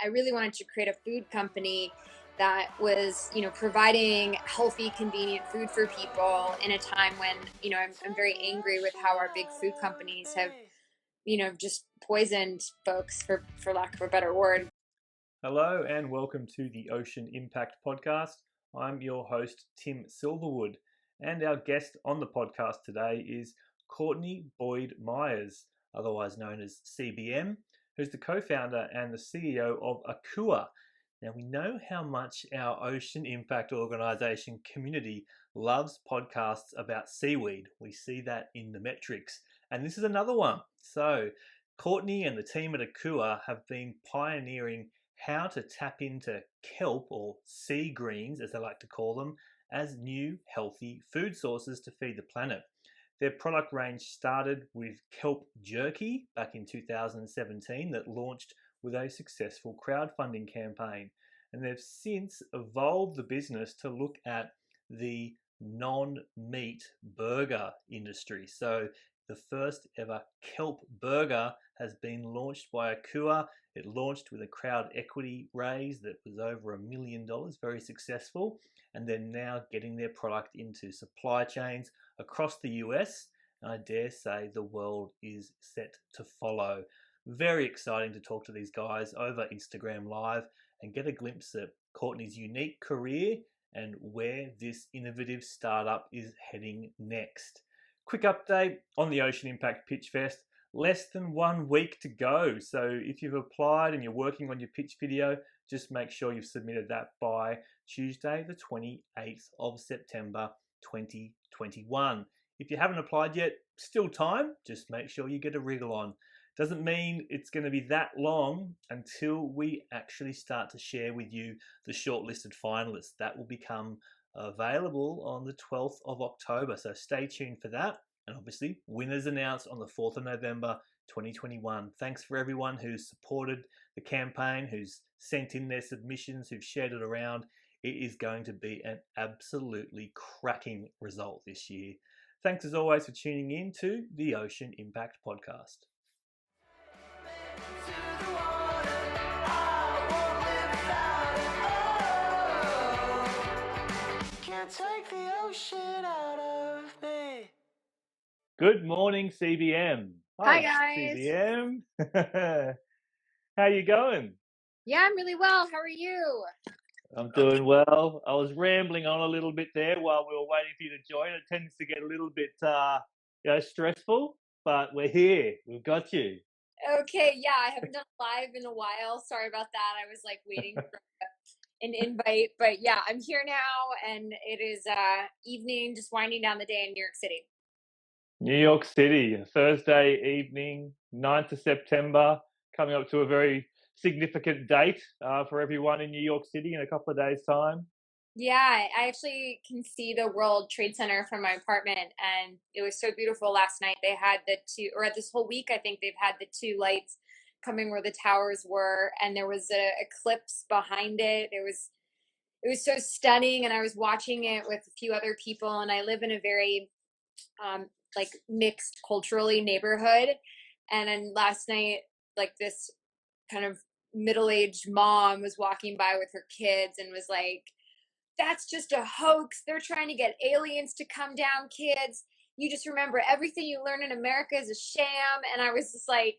I really wanted to create a food company that was, providing healthy, convenient food for people in a time when, I'm very angry with how our big food companies have, just poisoned folks for lack of a better word. Hello and welcome to the Ocean Impact Podcast. I'm your host, Tim Silverwood, and our guest on the podcast today is Courtney Boyd Myers, otherwise known as CBM, who's the co-founder and the CEO of AKUA. Now, we know how much our Ocean Impact Organisation community loves podcasts about seaweed. We see that in the metrics, and this is another one. So, Courtney and the team at AKUA have been pioneering how to tap into kelp, or sea greens as they like to call them, as new healthy food sources to feed the planet. Their product range started with Kelp Jerky back in 2017 that launched with a successful crowdfunding campaign. And they've since evolved the business to look at the non-meat burger industry. So the first ever Kelp Burger has been launched by AKUA. It launched with a crowd equity raise that was over $1 million, very successful, and they're now getting their product into supply chains across the US, and I dare say the world is set to follow. Very exciting to talk to these guys over Instagram Live and get a glimpse at Courtney's unique career and where this innovative startup is heading next. Quick update on the Ocean Impact Pitch Fest. Less than 1 week to go. So if you've applied and you're working on your pitch video, just make sure you've submitted that by Tuesday, the 28th of September, 2021. If you haven't applied yet, still time. Just make sure you get a wriggle on. Doesn't mean it's going to be that long until we actually start to share with you the shortlisted finalists. That will become available on the 12th of October. So stay tuned for that. And obviously, winners announced on the 4th of November, 2021. Thanks for everyone who's supported the campaign, who's sent in their submissions, who've shared it around. It is going to be an absolutely cracking result this year. Thanks as always for tuning in to the Ocean Impact Podcast. Take the ocean out of me. Good morning, CBM. Hi, guys. CBM. How you going? Yeah, I'm really well. How are you? I'm doing well. I was rambling on a little bit there while we were waiting for you to join. It tends to get a little bit stressful, but we're here. We've got you. Okay, yeah, I haven't done live in a while. Sorry about that. I was waiting for an invite, but yeah, I'm here now, and it is evening, just winding down the day in New York City. New York City, Thursday evening, 9th of September, coming up to a very significant date for everyone in New York City in a couple of days' time. Yeah, I actually can see the World Trade Center from my apartment, and it was so beautiful last night. They had the two, or this whole week, I think they've had the two lights coming where the towers were, and there was an eclipse behind it. It was so stunning, and I was watching it with a few other people, and I live in a very mixed culturally neighborhood. And then last night, this kind of middle-aged mom was walking by with her kids and was like, "That's just a hoax. They're trying to get aliens to come down, kids. You just remember everything you learn in America is a sham." And I was just like,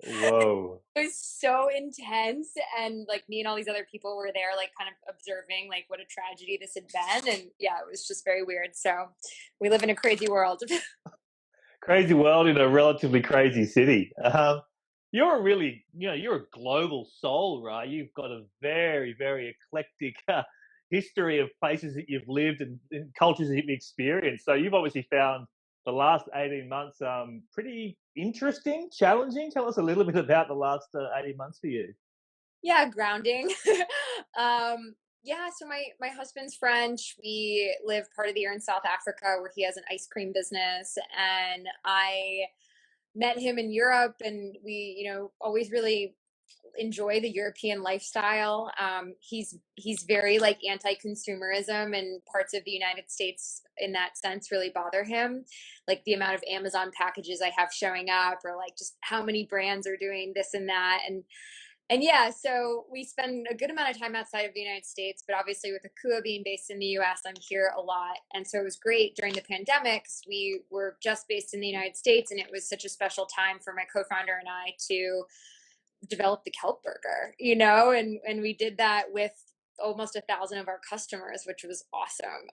whoa. It was so intense. And me and all these other people were there, kind of observing what a tragedy this had been. And yeah, it was just very weird. So we live in a crazy world. Crazy world in a relatively crazy city. You're you're a global soul, right? You've got a very, very eclectic history of places that you've lived and cultures that you've experienced. So you've obviously found the last 18 months pretty interesting, challenging. Tell us a little bit about the last 18 months for you. Yeah, grounding. Yeah, so my husband's French. We live part of the year in South Africa where he has an ice cream business, and I met him in Europe, and we, always really enjoy the European lifestyle. He's very anti-consumerism, and parts of the United States in that sense really bother him, like the amount of Amazon packages I have showing up, or just how many brands are doing this and that. And And yeah, so we spend a good amount of time outside of the United States, but obviously with AKUA being based in the US, I'm here a lot. And so it was great during the pandemic. We were just based in the United States, and it was such a special time for my co-founder and I to develop the Kelp Burger, and we did that with almost 1,000 of our customers, which was awesome.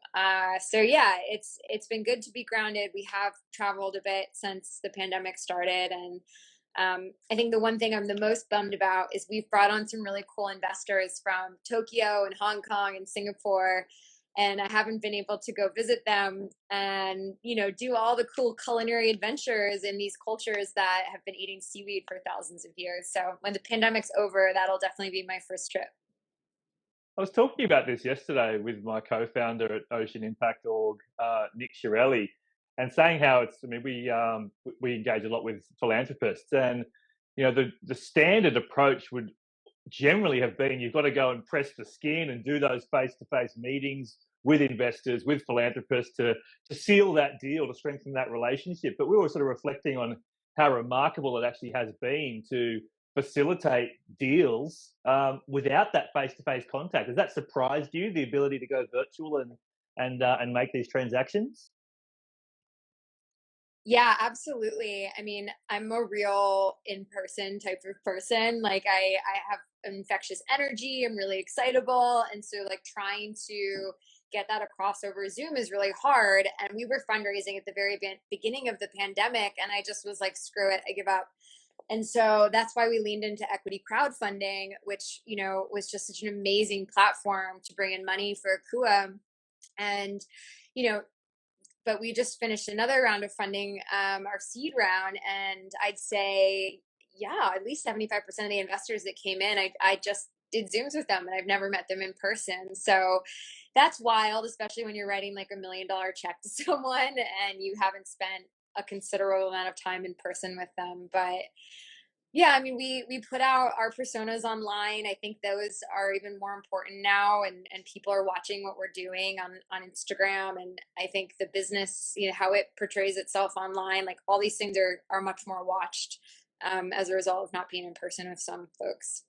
So yeah, it's been good to be grounded. We have traveled a bit since the pandemic started, and I think the one thing I'm the most bummed about is we've brought on some really cool investors from Tokyo and Hong Kong and Singapore, and I haven't been able to go visit them and do all the cool culinary adventures in these cultures that have been eating seaweed for thousands of years. So when the pandemic's over, that'll definitely be my first trip. I was talking about this yesterday with my co-founder at Ocean Impact Org, Nick Shirelli, and saying how it's. I mean, we engage a lot with philanthropists, and the standard approach would generally have been you've got to go and press the skin and do those face-to-face meetings with investors, with philanthropists to seal that deal, to strengthen that relationship. But we were sort of reflecting on how remarkable it actually has been to facilitate deals without that face-to-face contact. Has that surprised you, the ability to go virtual and make these transactions? Yeah, absolutely. I mean, I'm a real in-person type of person. Like I have infectious energy. I'm really excitable. And so like trying to get that across over Zoom is really hard. And we were fundraising at the very beginning of the pandemic. And I just was like, screw it, I give up. And so that's why we leaned into equity crowdfunding, which, was just such an amazing platform to bring in money for AKUA. And, you know, but we just finished another round of funding, our seed round, and I'd say, yeah, at least 75% of the investors that came in, I just did Zooms with them, and I've never met them in person. So that's wild, especially when you're writing like $1 million check to someone and you haven't spent a considerable amount of time in person with them. But yeah, I mean, we put out our personas online. I think those are even more important now, and people are watching what we're doing on Instagram. And I think the business, how it portrays itself online, like all these things are much more watched as a result of not being in person with some folks.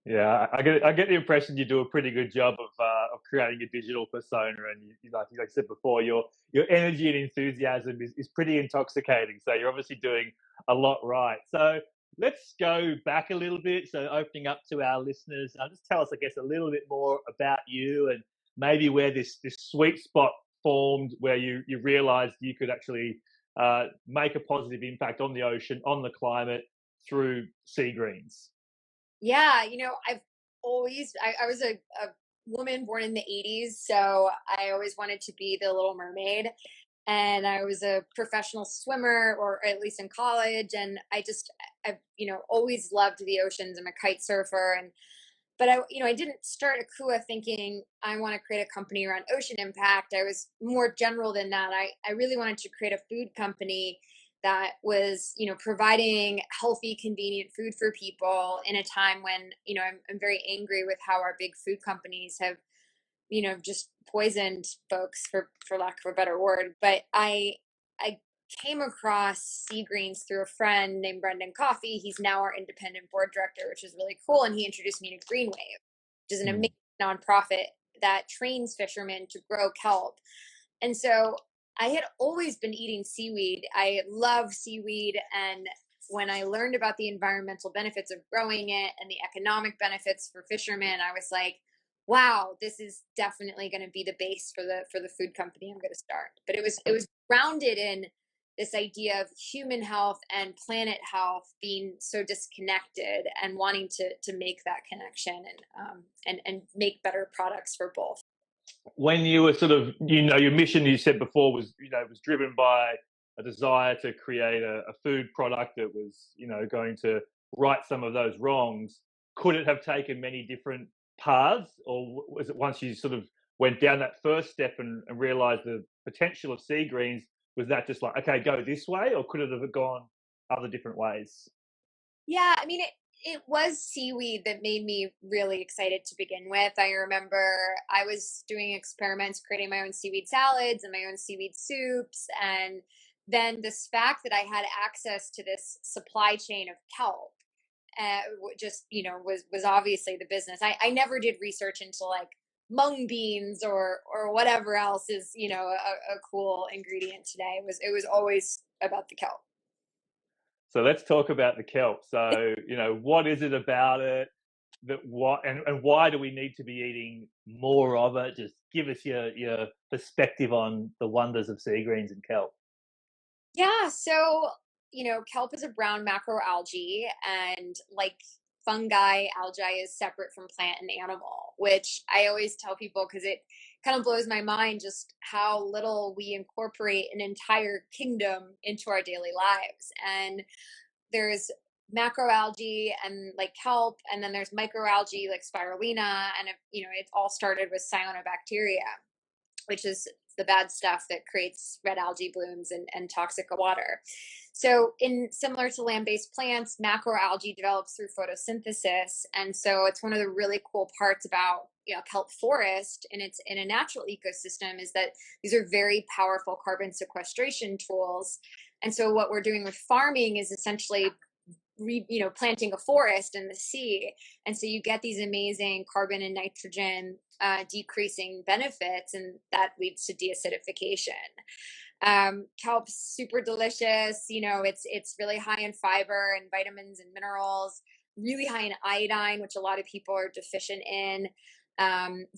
Yeah, I get the impression you do a pretty good job of creating a digital persona, and like I said before, your energy and enthusiasm is pretty intoxicating. So you're obviously doing a lot right. So let's go back a little bit. So opening up to our listeners, just tell us, I guess, a little bit more about you and maybe where this sweet spot formed, where you realised you could actually make a positive impact on the ocean, on the climate through seagreens. Yeah, I was a woman born in the 80s, so I always wanted to be the Little Mermaid. And I was a professional swimmer, or at least in college. And I've always loved the oceans. I'm a kite surfer. But I didn't start AKUA thinking I want to create a company around ocean impact. I was more general than that. I really wanted to create a food company that was, providing healthy, convenient food for people in a time when, I'm very angry with how our big food companies have, just poisoned folks for lack of a better word. But I came across seagreens through a friend named Brendan Coffey. He's now our independent board director, which is really cool. And he introduced me to Greenwave, which is an amazing nonprofit that trains fishermen to grow kelp. And so I had always been eating seaweed. I love seaweed. And when I learned about the environmental benefits of growing it and the economic benefits for fishermen, I was like, wow, this is definitely going to be the base for the food company I'm going to start. But it was grounded in this idea of human health and planet health being so disconnected, and wanting to make that connection and make better products for both. When you were sort of, your mission, you said before, was was driven by a desire to create a food product that was going to right some of those wrongs. Could it have taken many different paths, or was it once you sort of went down that first step and realized the potential of sea greens, was that just like, okay, go this way, or could it have gone other different ways? Yeah, I mean, it was seaweed that made me really excited to begin with. I remember I was doing experiments, creating my own seaweed salads and my own seaweed soups. And then this fact that I had access to this supply chain of kelp, just, was obviously the business. I never did research into like mung beans or whatever else is, a cool ingredient today. It was always about the kelp. So let's talk about the kelp. So, what is it about it and why do we need to be eating more of it? Just give us your perspective on the wonders of sea greens and kelp. Yeah, so, kelp is a brown macroalgae, and like fungi, algae is separate from plant and animal, which I always tell people because it kind of blows my mind just how little we incorporate an entire kingdom into our daily lives. And there's macroalgae and like kelp, and then there's microalgae like spirulina, and it all started with cyanobacteria, which is the bad stuff that creates red algae blooms and toxic water. So, in similar to land-based plants, macroalgae develops through photosynthesis, and so it's one of the really cool parts about kelp forest and it's in a natural ecosystem is that these are very powerful carbon sequestration tools. And so, what we're doing with farming is essentially planting a forest in the sea, and so you get these amazing carbon and nitrogen decreasing benefits, and that leads to deacidification. Kelp's super delicious. It's really high in fiber and vitamins and minerals, really high in iodine, which a lot of people are deficient in.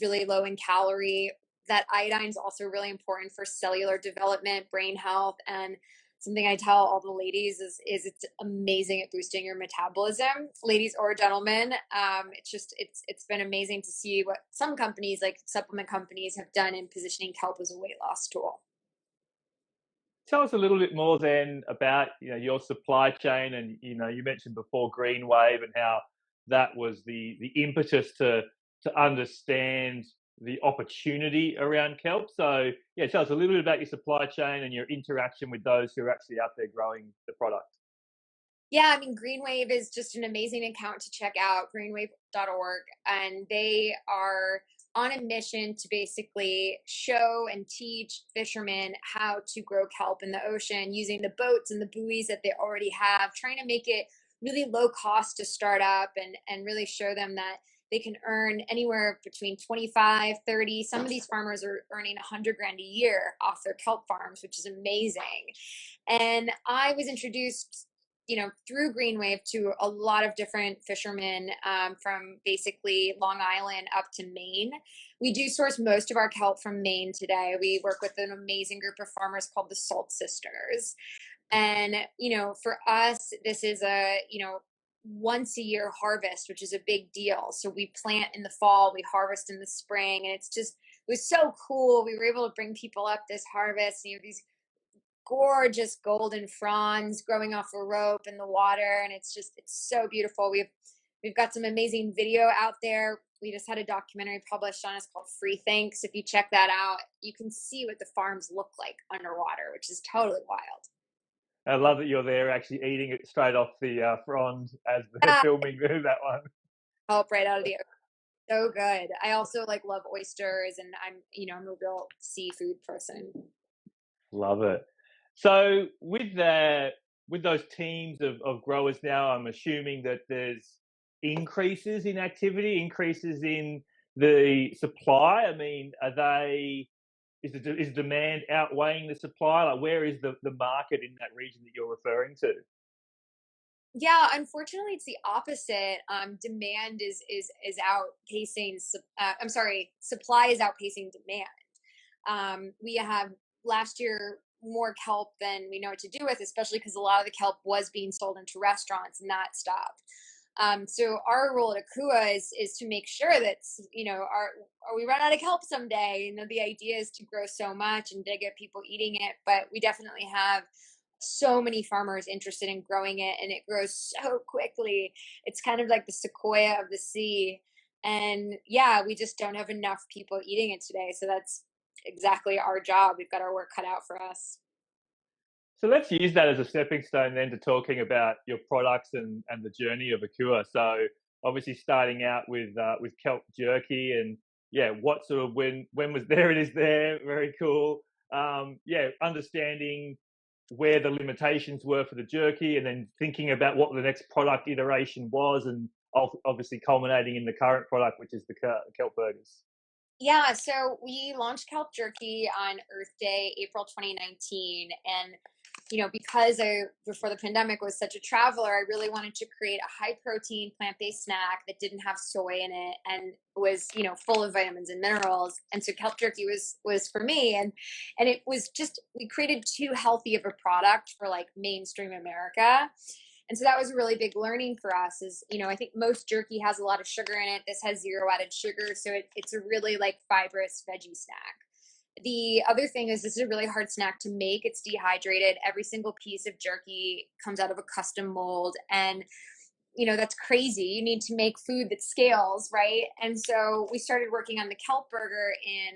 Really low in calorie. That iodine is also really important for cellular development, brain health, and something I tell all the ladies is it's amazing at boosting your metabolism, ladies or gentlemen. It's been amazing to see what some companies, like supplement companies, have done in positioning kelp as a weight loss tool. Tell us a little bit more then about your supply chain, and you mentioned before Green Wave and how that was the impetus to understand the opportunity around kelp. So yeah, tell us a little bit about your supply chain and your interaction with those who are actually out there growing the product. Yeah, I mean, Green Wave is just an amazing account to check out, greenwave.org. And they are on a mission to basically show and teach fishermen how to grow kelp in the ocean using the boats and the buoys that they already have, trying to make it really low cost to start up and really show them that they can earn anywhere between 25, 30. Some of these farmers are earning 100 grand a year off their kelp farms, which is amazing. And I was introduced through Green Wave to a lot of different fishermen from basically Long Island up to Maine. We do source most of our kelp from Maine today. We work with an amazing group of farmers called the Salt Sisters. And, for us, this is a, once a year harvest, which is a big deal. So we plant in the fall, we harvest in the spring, and it was so cool. We were able to bring people up this harvest, these gorgeous golden fronds growing off a rope in the water, and it's so beautiful. We've got some amazing video out there. We just had a documentary published on us called Free Thanks. If you check that out, you can see what the farms look like underwater, which is totally wild. I love that you're there actually eating it straight off the frond as they're filming that one. Help right out of the ocean. So good. I also love oysters, and I'm a real seafood person. Love it. So with those teams of growers now, I'm assuming that there's increases in activity, increases in the supply. I mean, is demand outweighing the supply? Like, where is the market in that region that you're referring to? Yeah, unfortunately, it's the opposite. Demand is outpacing. I'm sorry, supply is outpacing demand. We have last year more kelp than we know what to do with, especially because a lot of the kelp was being sold into restaurants, and that stopped. So our role at AKUA is to make sure that are we run out of kelp someday. The idea is to grow so much and to get people eating it, but we definitely have so many farmers interested in growing it, and it grows so quickly. It's kind of like the sequoia of the sea, and yeah, we just don't have enough people eating it today. So that's exactly our job. We've got our work cut out for us. So let's use that as a stepping stone then to talking about your products and the journey of AKUA. So obviously starting out with Kelp Jerky, and yeah, what sort of when was there, it is there, very cool. Understanding where the limitations were for the jerky, and then thinking about what the next product iteration was, and obviously culminating in the current product, which is the Kelp Burgers. Yeah, so we launched Kelp Jerky on Earth Day, April 2019. And, because before the pandemic was such a traveler, I really wanted to create a high protein plant based snack that didn't have soy in it and was, full of vitamins and minerals. And so Kelp Jerky was for me. And it was just, we created too healthy of a product for like mainstream America. And so that was a really big learning for us is, I think most jerky has a lot of sugar in it. This has zero added sugar. So it's a really like fibrous veggie snack. The other thing is this is a really hard snack to make. It's dehydrated. Every single piece of jerky comes out of a custom mold. And, that's crazy. You need to make food that scales, right? And so we started working on the Kelp Burger in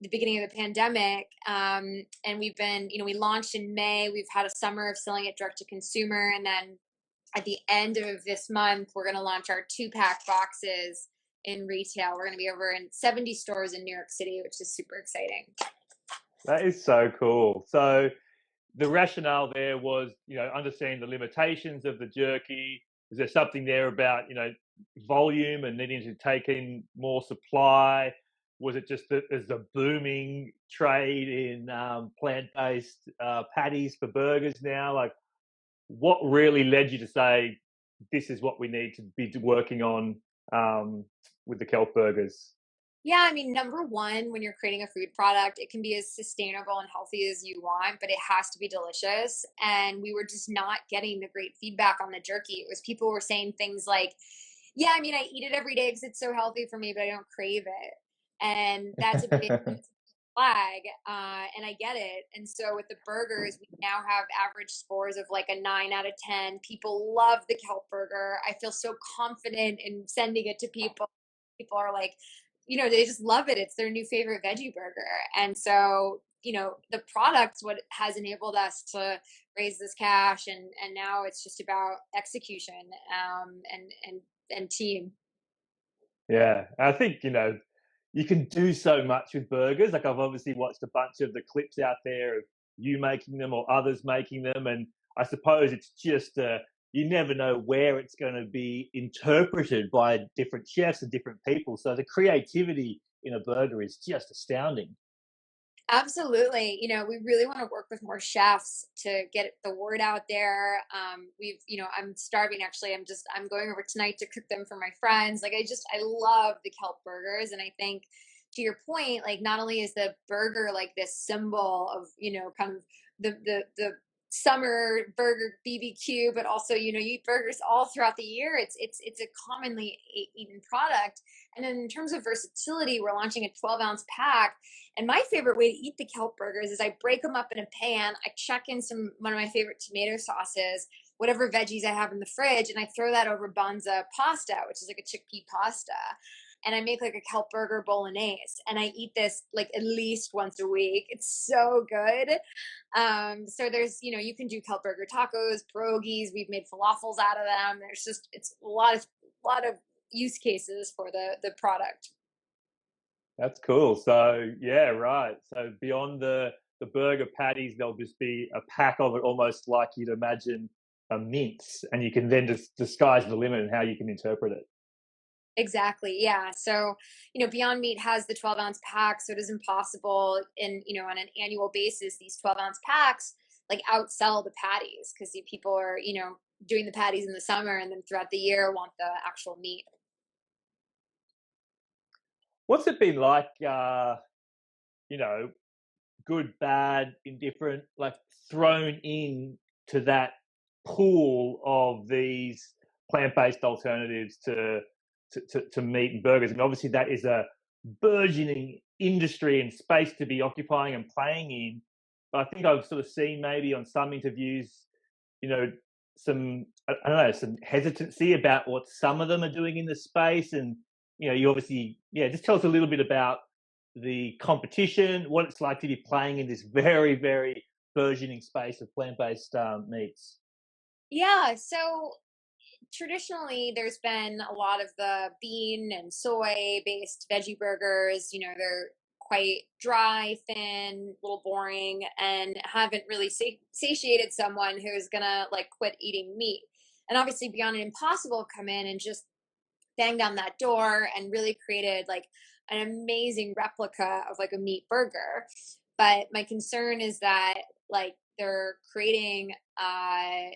the beginning of the pandemic. And we've been, we launched in May. We've had a summer of selling it direct to consumer. And then at the end of this month, we're going to launch our 2-pack boxes in retail. We're going to be over in 70 stores in New York City, which is super exciting. That is so cool. So the rationale there was, understanding the limitations of the jerky. Is there something there about, volume and needing to take in more supply? Was it just that there's a booming trade in plant-based patties for burgers now? Like, what really led you to say, this is what we need to be working on with the Kelp Burgers? Yeah, I mean, number one, when you're creating a food product, it can be as sustainable and healthy as you want, but it has to be delicious. And we were just not getting the great feedback on the jerky. It was people were saying things like, yeah, I mean, I eat it every day because it's so healthy for me, but I don't crave it. And that's a big flag. And I get it. And so with the burgers, we now have average scores of like a 9 out of 10. People love the Kelp Burger. I feel so confident in sending it to people. People are like, they just love it. It's their new favorite veggie burger. And so, the product's what has enabled us to raise this cash. And now it's just about execution and team. Yeah, I think, you can do so much with burgers. Like, I've obviously watched a bunch of the clips out there of you making them or others making them. And I suppose it's just, you never know where it's going to be interpreted by different chefs and different people. So the creativity in a burger is just astounding. Absolutely. We really want to work with more chefs to get the word out there. I'm starving actually. I'm going over tonight to cook them for my friends. Like I love the Kelp burgers. And I think to your point, like not only is the burger like this symbol of, kind of the summer burger BBQ, but also, you eat burgers all throughout the year. It's a commonly eaten product. And then in terms of versatility, we're launching a 12-ounce pack. And my favorite way to eat the Kelp burgers is I break them up in a pan. I chuck in one of my favorite tomato sauces, whatever veggies I have in the fridge, and I throw that over banza pasta, which is like a chickpea pasta. And I make like a Kelp burger bolognese, and I eat this like at least once a week. It's so good. So there's, you can do Kelp burger tacos, pierogies. We've made falafels out of them. It's a lot of use cases for the product. That's cool. So yeah, right. So beyond the burger patties, there'll just be a pack of it, almost like you'd imagine a mince, and you can then just disguise the limit and how you can interpret it. Exactly. Yeah. So, Beyond Meat has the 12-ounce pack. So it is impossible on an annual basis, these 12-ounce packs like outsell the patties because people are, doing the patties in the summer and then throughout the year want the actual meat. What's it been like, good, bad, indifferent, like thrown in to that pool of these plant-based alternatives to meat and burgers? And obviously that is a burgeoning industry and space to be occupying and playing in. But I think I've sort of seen maybe on some interviews, some, I don't know, some hesitancy about what some of them are doing in the space. And, you obviously, just tell us a little bit about the competition, what it's like to be playing in this very, very burgeoning space of plant-based meats. Yeah. So traditionally there's been a lot of the bean and soy based veggie burgers. They're quite dry, thin, a little boring, and haven't really satiated someone who's gonna like quit eating meat. And obviously Beyond and Impossible come in and just banged down that door and really created like an amazing replica of like a meat burger. But my concern is that like they're creating a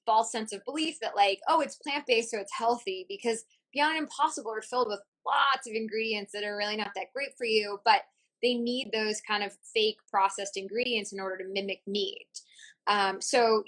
false sense of belief that like, oh, it's plant-based, so it's healthy, because Beyond Impossible are filled with lots of ingredients that are really not that great for you, but they need those kind of fake processed ingredients in order to mimic meat. So,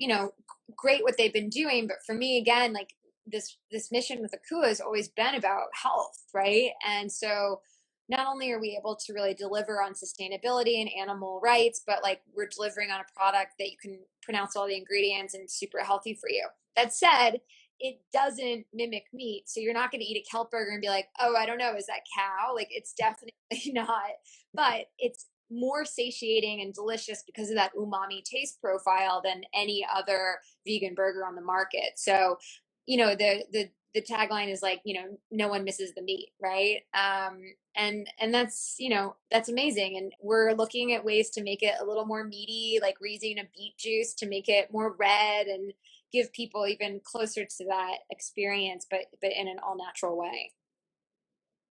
great what they've been doing, but for me, again, like this mission with AKUA has always been about health, right? And so not only are we able to really deliver on sustainability and animal rights, but like we're delivering on a product that you can pronounce all the ingredients and super healthy for you. That said, it doesn't mimic meat. So you're not going to eat a kelp burger and be like, oh, I don't know, is that cow? Like it's definitely not, but it's more satiating and delicious because of that umami taste profile than any other vegan burger on the market. So, the tagline is like, no one misses the meat, right? And that's amazing. And we're looking at ways to make it a little more meaty, like using a beet juice to make it more red and give people even closer to that experience, but in an all natural way.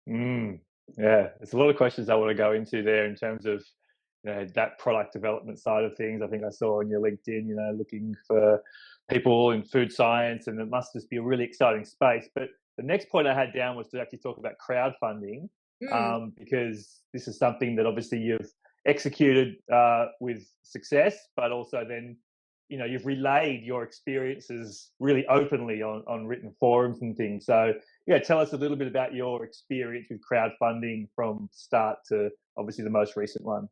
Yeah, there's a lot of questions I want to go into there in terms of that product development side of things. I think I saw on your LinkedIn, looking for people in food science, and it must just be a really exciting space. But the next point I had down was to actually talk about crowdfunding, because this is something that obviously you've executed with success, but also then you've relayed your experiences really openly on written forums and things. So yeah, tell us a little bit about your experience with crowdfunding from start to obviously the most recent one.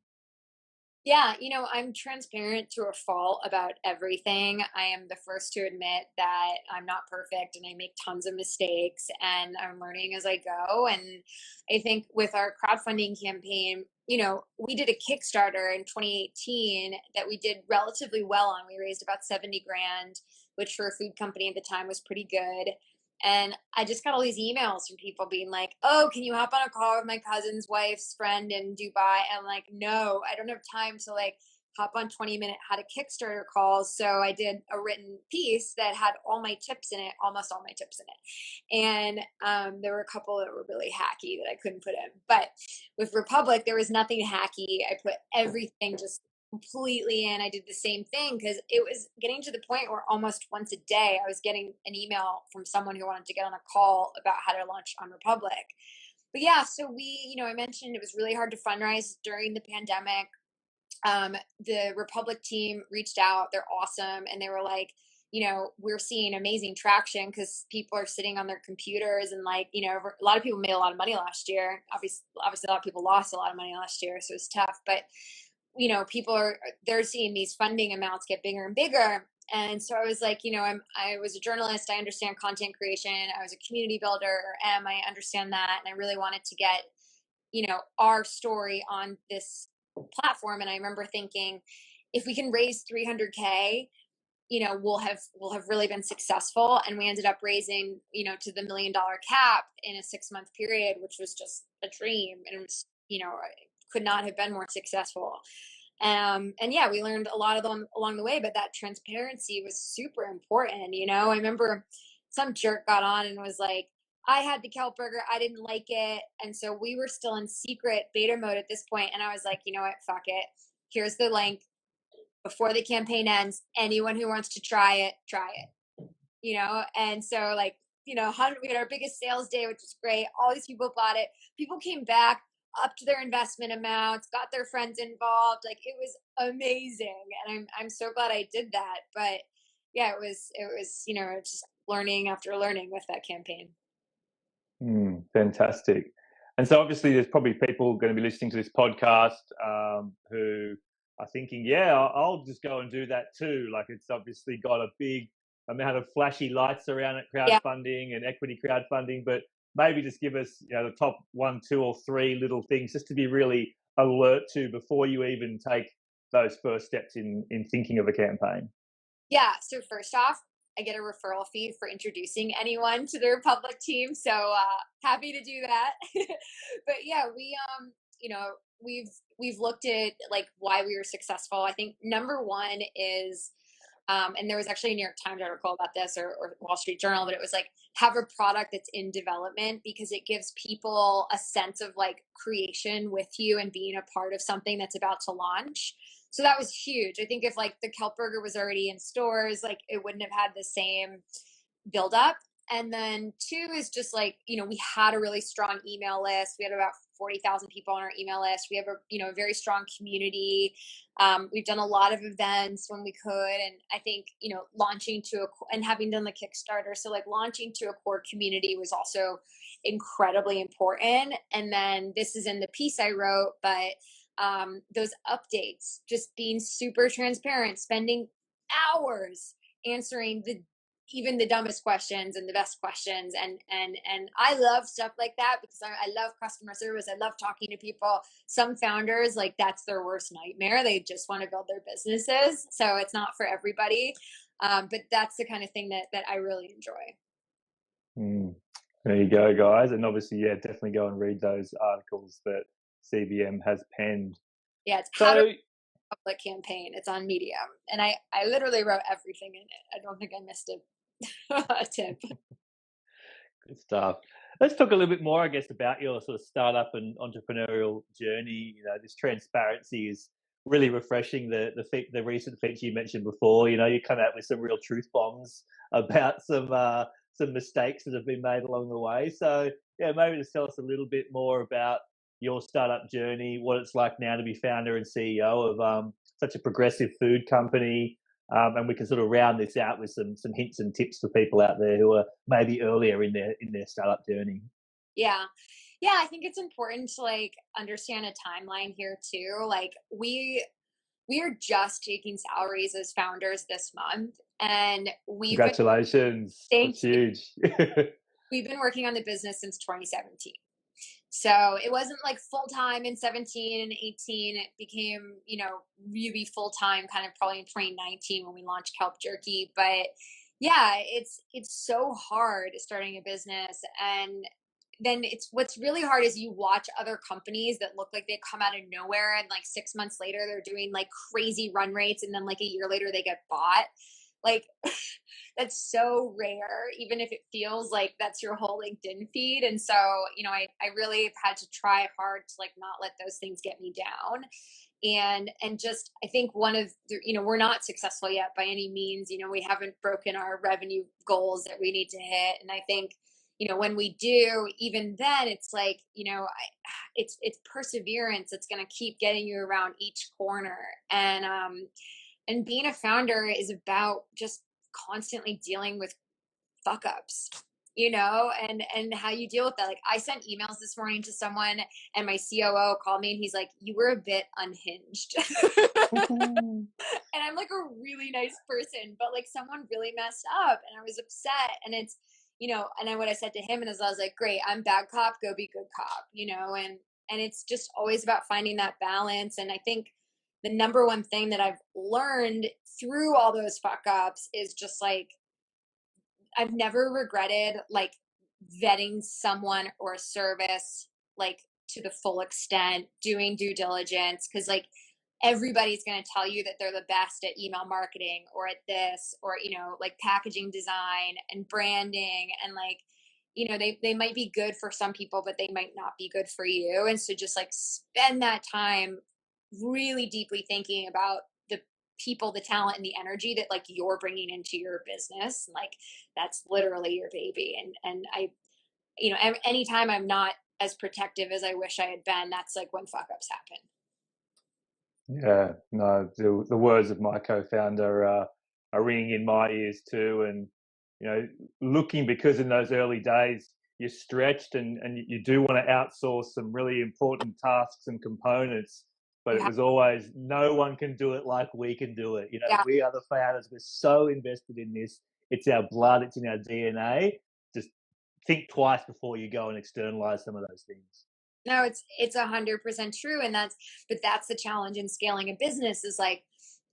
Yeah, I'm transparent to a fault about everything. I am the first to admit that I'm not perfect and I make tons of mistakes and I'm learning as I go. And I think with our crowdfunding campaign, we did a Kickstarter in 2018 that we did relatively well on. We raised about 70 grand, which for a food company at the time was pretty good. And I just got all these emails from people being like, oh, can you hop on a call with my cousin's wife's friend in Dubai? And I'm like, no, I don't have time to like hop on 20-minute how to Kickstarter calls. So I did a written piece that had all my tips in it, almost all my tips in it. And there were a couple that were really hacky that I couldn't put in. But with Republic, there was nothing hacky. I put everything just completely in. I did the same thing because it was getting to the point where almost once a day I was getting an email from someone who wanted to get on a call about how to launch on Republic. But yeah, so I mentioned it was really hard to fundraise during the pandemic. The Republic team reached out. They're awesome. And they were like, we're seeing amazing traction because people are sitting on their computers and like, a lot of people made a lot of money last year. Obviously a lot of people lost a lot of money last year. So it's tough, but they're seeing these funding amounts get bigger and bigger. And so I was like, I was a journalist. I understand content creation. I was a community builder, I understand that. And I really wanted to get, our story on this platform. And I remember thinking, if we can raise 300K, we'll have really been successful. And we ended up raising, to the $1 million cap in a 6-month period, which was just a dream. And it was, could not have been more successful. And yeah, we learned a lot of them along the way, but that transparency was super important. I remember some jerk got on and was like, I had the Kelp Burger, I didn't like it. And so we were still in secret beta mode at this point. And I was like, you know what, fuck it. Here's the link. Before the campaign ends, anyone who wants to try it, And so like, we had our biggest sales day, which was great. All these people bought it. People came back up to their investment amounts, got their friends involved. Like it was amazing. And I'm so glad I did that. But yeah, it was, just learning after learning with that campaign. Fantastic. And so obviously there's probably people going to be listening to this podcast who are thinking, yeah, I'll just go and do that too. Like it's obviously got a big amount of flashy lights around it, crowdfunding and equity crowdfunding, but maybe just give us the top 1, 2, or 3 little things just to be really alert to before you even take those first steps in thinking of a campaign. Yeah. So first off, I get a referral fee for introducing anyone to the Republic team. So happy to do that. But yeah, we've looked at like why we were successful. I think number one is, and there was actually a New York Times article about this, or Wall Street Journal, but it was like, have a product that's in development, because it gives people a sense of like creation with you and being a part of something that's about to launch. So that was huge. I think if like the Kelp Burger was already in stores, like it wouldn't have had the same build up. And then two is just like, we had a really strong email list. We had about 40,000 people on our email list. We have a very strong community. We've done a lot of events when we could. And I think, launching and having done the Kickstarter. So like launching to a core community was also incredibly important. And then this is in the piece I wrote, but those updates, just being super transparent, spending hours answering even the dumbest questions and the best questions. And I love stuff like that because I love customer service. I love talking to people. Some founders, like, that's their worst nightmare. They just want to build their businesses. So it's not for everybody. But that's the kind of thing that I really enjoy. There you go, guys. And obviously, yeah, definitely go and read those articles that CBM has penned. Yeah, it's how to public campaign. It's on Medium. And I literally wrote everything in it. I don't think I missed a tip. Good stuff. Let's talk a little bit more, I guess, about your sort of startup and entrepreneurial journey. This transparency is really refreshing. The recent feature you mentioned before, you come out with some real truth bombs about some mistakes that have been made along the way. So yeah, maybe just tell us a little bit more about your startup journey, what it's like now to be founder and CEO of such a progressive food company. And we can sort of round this out with some hints and tips for people out there who are maybe earlier in their startup journey. Yeah, I think it's important to like understand a timeline here too. Like we are just taking salaries as founders this month, and Congratulations! That's huge. We've been working on the business since 2017. So it wasn't like full time in 17 and 18. It became, really full time kind of probably in 2019 when we launched Kelp Jerky. But yeah, it's so hard starting a business. And then what's really hard is you watch other companies that look like they come out of nowhere, and like 6 months later they're doing like crazy run rates, and then like a year later they get bought. Like that's so rare, even if it feels like that's your whole LinkedIn feed. And so, I really have had to try hard to like not let those things get me down. And just, I think one of the, we're not successful yet by any means. We haven't broken our revenue goals that we need to hit. And I think, when we do, even then it's like, it's perseverance that's going to keep getting you around each corner. And being a founder is about just constantly dealing with fuck ups, and how you deal with that. Like I sent emails this morning to someone, and my COO called me and he's like, "You were a bit unhinged." And I'm like a really nice person, but like someone really messed up and I was upset. And it's, what I said to him is I was like, "Great, I'm bad cop, go be good cop," and it's just always about finding that balance. And I think the number one thing that I've learned through all those fuck ups is just like, I've never regretted like vetting someone or a service like to the full extent, doing due diligence. Cause like everybody's going to tell you that they're the best at email marketing or at this, or, like packaging design and branding. And like, they might be good for some people, but they might not be good for you. And so just like spend that time really deeply thinking about the people, the talent, and the energy that like you're bringing into your business. Like that's literally your baby. And I, anytime I'm not as protective as I wish I had been, that's like when fuck ups happen. Yeah, no, the words of my co-founder are ringing in my ears too. And, looking, because in those early days, you're stretched and you do want to outsource some really important tasks and components. But it was always, no one can do it like we can do it. We are the founders. We're so invested in this. It's our blood. It's in our DNA. Just think twice before you go and externalize some of those things. No, it's 100% true. And that's the challenge in scaling a business is like,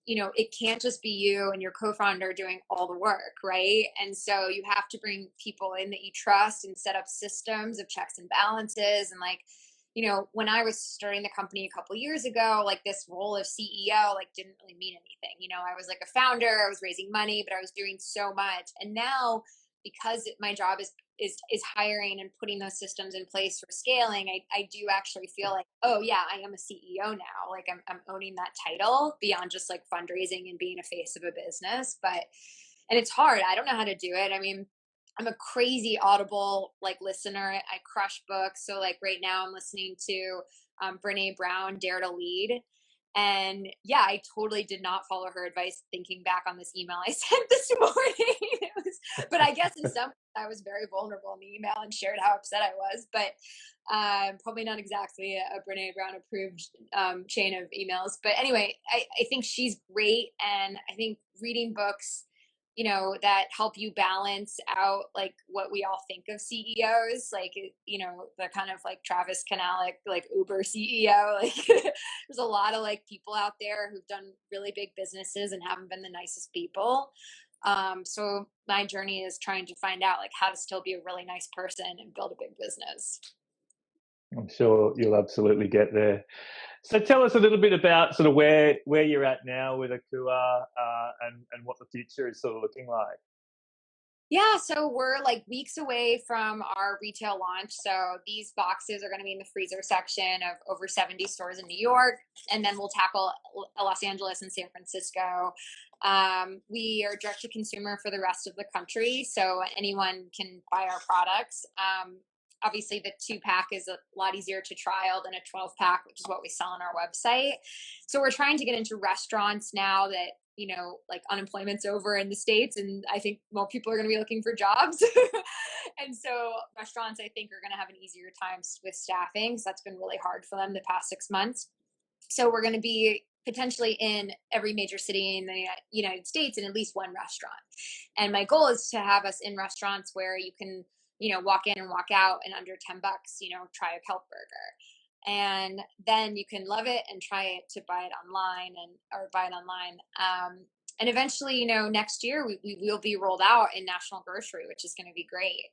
it can't just be you and your co-founder doing all the work, right? And so you have to bring people in that you trust and set up systems of checks and balances. And like, when I was starting the company a couple years ago, like this role of CEO, like didn't really mean anything. I was like a founder, I was raising money, but I was doing so much. And now, because my job is hiring and putting those systems in place for scaling, I do actually feel like, oh yeah, I am a CEO now. Like I'm owning that title beyond just like fundraising and being a face of a business. And it's hard. I don't know how to do it. I mean, I'm a crazy Audible like listener. I crush books. So like right now I'm listening to Brene Brown, Dare to Lead. And yeah, I totally did not follow her advice thinking back on this email I sent this morning. But I guess in some ways I was very vulnerable in the email and shared how upset I was. But probably not exactly a Brene Brown approved chain of emails. But anyway, I think she's great. And I think reading books that help you balance out like what we all think of CEOs, like, the kind of like Travis Kalanick, like Uber CEO, like there's a lot of like people out there who've done really big businesses and haven't been the nicest people. So my journey is trying to find out like how to still be a really nice person and build a big business. I'm sure you'll absolutely get there. So tell us a little bit about sort of where you're at now with AKUA, and what the future is sort of looking like. Yeah, so we're like weeks away from our retail launch. So these boxes are going to be in the freezer section of over 70 stores in New York, and then we'll tackle Los Angeles and San Francisco. We are direct to consumer for the rest of the country, so anyone can buy our products. Obviously, the 2-pack is a lot easier to trial than a 12-pack, which is what we sell on our website. So we're trying to get into restaurants now that like unemployment's over in the States, and I think more people are going to be looking for jobs. And so restaurants, I think, are going to have an easier time with staffing. So that's been really hard for them the past 6 months. So we're going to be potentially in every major city in the United States in at least one restaurant. And my goal is to have us in restaurants where you can, walk in and walk out in under $10, try a Kelp Burger. And then you can love it and try it to buy it online or buy it online. And eventually, next year we will be rolled out in national grocery, which is going to be great.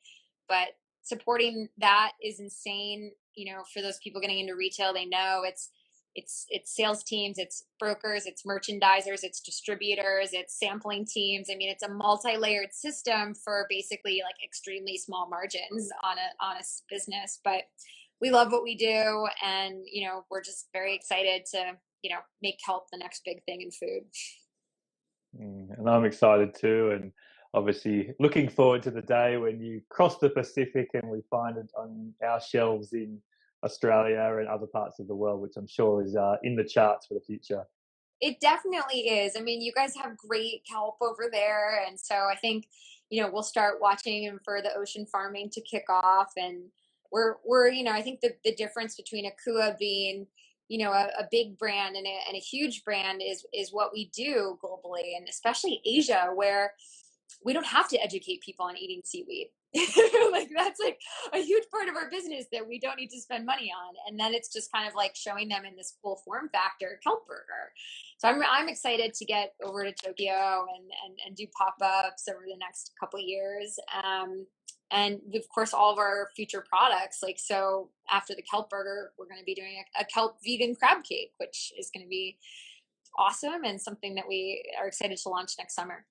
But supporting that is insane. For those people getting into retail, they know it's sales teams, it's brokers, it's merchandisers, it's distributors, it's sampling teams. I mean, it's a multi-layered system for basically like extremely small margins on a honest business. But we love what we do, and we're just very excited to make Kelp the next big thing in food. And I'm excited too, and obviously looking forward to the day when you cross the Pacific and we find it on our shelves in Australia and other parts of the world, which I'm sure is in the charts for the future. It definitely is. I mean, you guys have great kelp over there, and so I think we'll start watching for the ocean farming to kick off. And we're I think the difference between AKUA being a big brand and a huge brand is what we do globally, and especially Asia, where we don't have to educate people on eating seaweed. Like that's like a huge part of our business that we don't need to spend money on. And then it's just kind of like showing them in this cool form factor, Kelp Burger. So I'm excited to get over to Tokyo and do pop-ups over the next couple of years. And of course, all of our future products, like, so after the Kelp Burger, we're going to be doing a kelp vegan crab cake, which is going to be awesome and something that we are excited to launch next summer.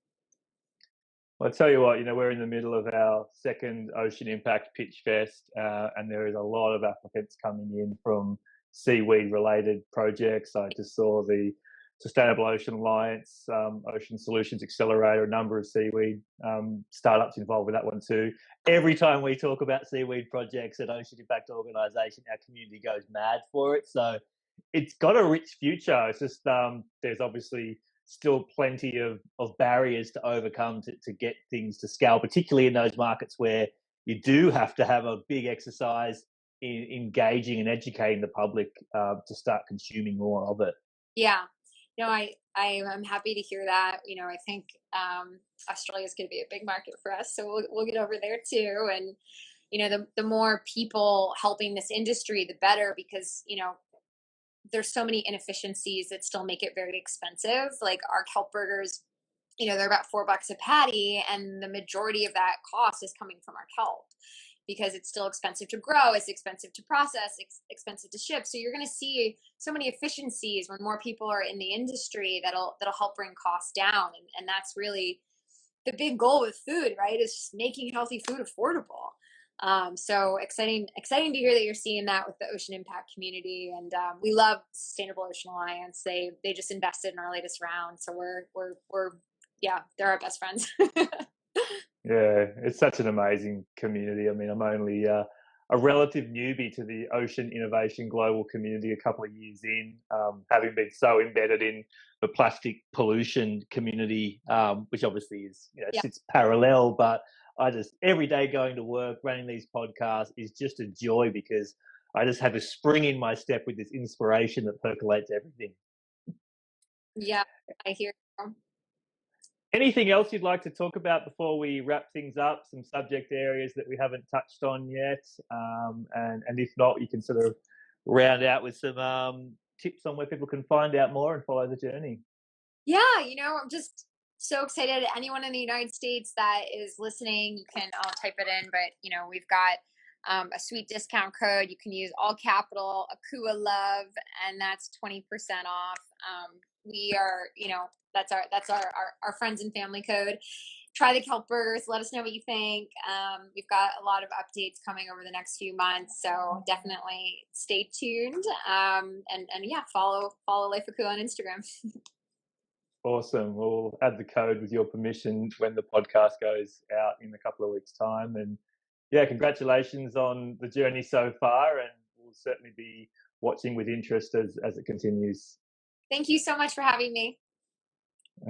Well, I tell you what, we're in the middle of our second Ocean Impact Pitch Fest, and there is a lot of applicants coming in from seaweed related projects. I just saw the Sustainable Ocean Alliance, Ocean Solutions Accelerator, a number of seaweed startups involved with that one too. Every time we talk about seaweed projects at Ocean Impact Organisation, our community goes mad for it. So it's got a rich future. It's just there's obviously still plenty of barriers to overcome to get things to scale, particularly in those markets where you do have to have a big exercise in engaging and educating the public to start consuming more of it. Yeah. No, I'm happy to hear that. I think Australia is going to be a big market for us, so we'll get over there too. And the more people helping this industry, the better, because there's so many inefficiencies that still make it very expensive. Like our Kelp burgers, they're about $4 a patty, and the majority of that cost is coming from our kelp. because it's still expensive to grow, it's expensive to process, expensive to ship. So you're going to see so many efficiencies when more people are in the industry that'll help bring costs down. And that's really the big goal with food, right? Is just making healthy food affordable. So exciting to hear that you're seeing that with the Ocean Impact community. And we love Sustainable Ocean Alliance. They just invested in our latest round. So we're yeah, they're our best friends. Yeah, it's such an amazing community. I mean, I'm only a relative newbie to the ocean innovation global community a couple of years in, having been so embedded in the plastic pollution community, which obviously is, Yeah. sits parallel. But I just, every day going to work, running these podcasts is just a joy because I just have a spring in my step with this inspiration that percolates everything. Yeah, I hear you. Anything else you'd like to talk about before we wrap things up? Some subject areas that we haven't touched on yet, and if not, you can sort of round out with some tips on where people can find out more and follow the journey. Yeah, I'm just so excited. Anyone in the United States that is listening, I'll type it in, but we've got a sweet discount code. You can use all capital AKUA love, and that's 20% off. We are, that's our friends and family code. Try the Kelp Burgers. Let us know what you think. We've got a lot of updates coming over the next few months, so definitely stay tuned. And yeah, follow Life AKUA on Instagram. Awesome. We'll add the code with your permission when the podcast goes out in a couple of weeks' time. And yeah, congratulations on the journey so far, and we'll certainly be watching with interest as it continues. Thank you so much for having me.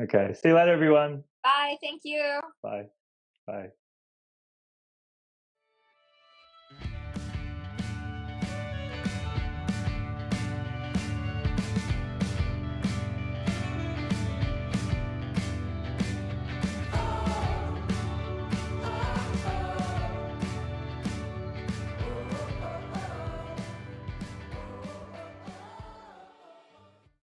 Okay. See you later, everyone. Bye. Thank you. Bye. Bye.